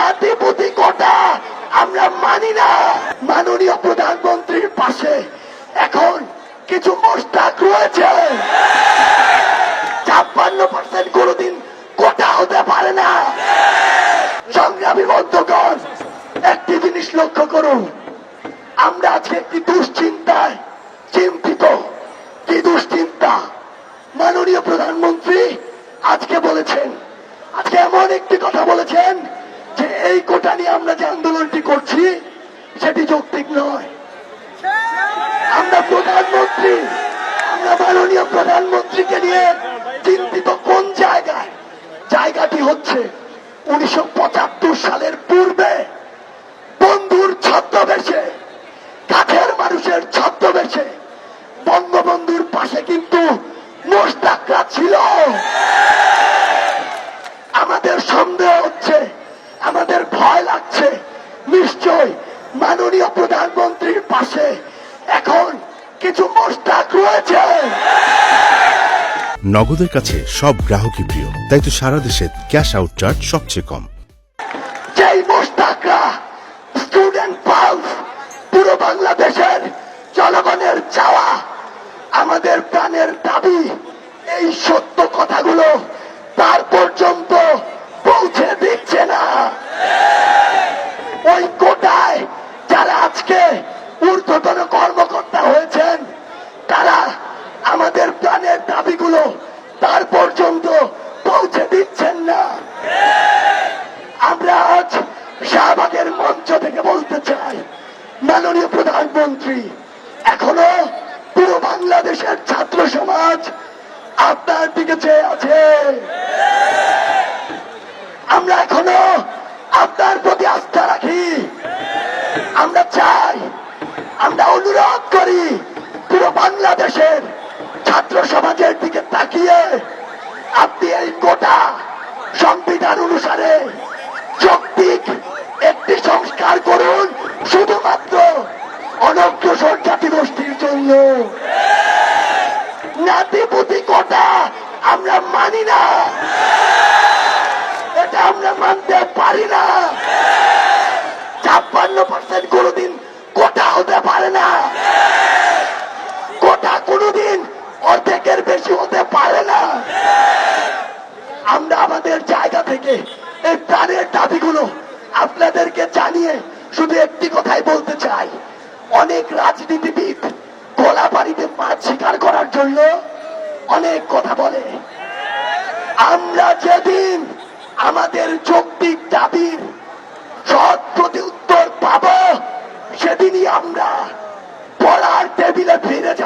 জাতিপতি কোটা আমরা মানি না। মাননীয় প্রধানমন্ত্রীর পাশে এখন কিছু মোস্তাক রয়েছে। 56% কোনদিন কোটা হতে পারে না। সংগ্রামী বন্ধুগণ, একটি জিনিস লক্ষ্য করুন, আমরা আজকে একটি দুশ্চিন্তায় চিন্তিত। কি দুশ্চিন্তা? মাননীয় প্রধানমন্ত্রী আজকে বলেছেন, আজকে এমন একটি কথা বলেছেন যে এই কোটা নিয়ে আমরা যে আন্দোলনটি করছি সেটি যৌক্তিক নয়। আমরা মাননীয় প্রধানমন্ত্রীকে নিয়ে চিন্তিত কোন জায়গায়? জায়গাটি হচ্ছে 1975 সালের পূর্বে বন্ধুর ছদ্মবেশে, কাছের মানুষের ছদ্মবেশে বঙ্গবন্ধুর পাশে কিন্তু মোস্তাকরা ছিল। আমাদের সন্দেহ হচ্ছে, আমাদের ভয় লাগছে, নিশ্চয় মাননীয় প্রধানমন্ত্রীর পাশে এখন কিছু মোস্তাক রয়েছে। নগদের কাছে সব গ্রাহকই প্রিয়, তাই তো সারা দেশে ক্যাশ আউট চার্জ সবচেয়ে কম। যেই মোস্তাকরা স্টুডেন্ট পালস পুরো বাংলাদেশের জনগণের চাওয়া, আমাদের প্রাণের দাবি, এই সত্য কথাগুলো তার পর্যন্ত পৌঁছে দিচ্ছে না। ওই কোটায় যারা আজকে ঊর্ধ্বতন কর্মকর্তা হয়েছেন তারা আমাদের প্রাণের দাবিগুলো তার পর্যন্ত পৌঁছে দিচ্ছেন না। আমরা আজ শাহবাগের মঞ্চ থেকে বলতে চাই, মাননীয় প্রধানমন্ত্রী, এখনো পুরো বাংলাদেশের ছাত্র সমাজ আপনার দিকে চেয়ে আছে। আমরা এখনো আপনার প্রতি আস্থা রাখি। আমরা চাই, আমরা অনুরোধ করি, পুরো বাংলাদেশের ছাত্র সমাজের দিকে তাকিয়ে আপনি এই কোটা সংবিধান অনুসারে যৌক্তিক একটি সংস্কার করুন, শুধুমাত্র অনগ্রসর জাতিগোষ্ঠীর জন্য। নাতিপুতি কোটা আমরা মানি না, এটা আমরা মানতে পারি না। 56% কোনদিন কোটা হতে পারে না। কোটা কোনদিন অর্ধেকের বেশি হতে পারে না। আমরা আমাদের জায়গা থেকে এই প্রাণের দাবিগুলো আপনাদেরকে জানিয়ে শুধু একটি কথাই বলতে চাই, অনেক রাজনীতিবিদ গোলাবাড়িতে মাছ শিকার করার জন্য অনেক কথা বলে। আমরা যেদিন আমাদের যৌক্তিক দাবির সৎ প্রতি উত্তর পাব, সেদিনই আমরা পড়ার টেবিলে ফিরে যাব।